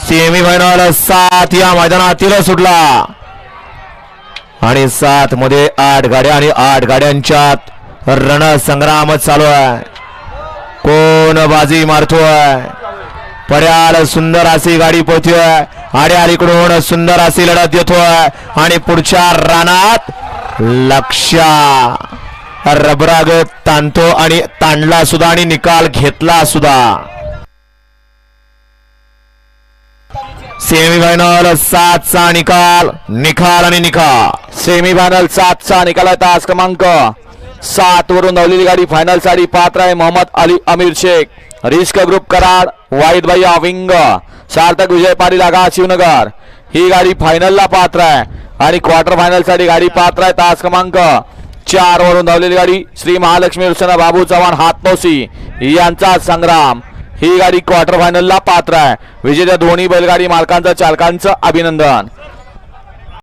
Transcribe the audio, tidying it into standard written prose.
Semifinal 7 या मैदानातील सुटला आणि 7 मध्ये 8 गाड्या आणि 8 गाड्यांच्यात रणसंग्राम चालू आहे. कोण बाजी मारतोय? पर्याल सुंदर अशी गाडी पोहतोय आणि अलीकडून सुंदर अशी लढत देतोय आणि पुढच्या रानात लक्ष्या रबरागत ताणतो आणि ताणला सुद्धा आणि निकाल घेतला सुद्धा. सेमीफायनल 7 चा निकाल आणि निकाल. सेमीफायनल 7 चा निकाल आहे. तास क्रमांक 7 वरून धावलेली गाडी फायनल साठी पात्र आहे. मोहम्मद अली अमीर शेख, रिस्क ग्रुप कराड, वाईद भैया विंग, सार्थक विजय पाटील आगा शिवनगर ही गाडी फायनलला पात्र आहे आणि क्वार्टर फायनल साठी गाडी पात्र आहे. तास क्रमांक 4 वरून धावलेली गाडी श्री महालक्ष्मी उर्सना बाबू चव्हाण हातनोसी यांचा संग्राम ही गाडी क्वार्टर फायनलला पात्र आहे. विजेत्या दोन्ही बैलगाडी मालकांचं चालकांचं अभिनंदन.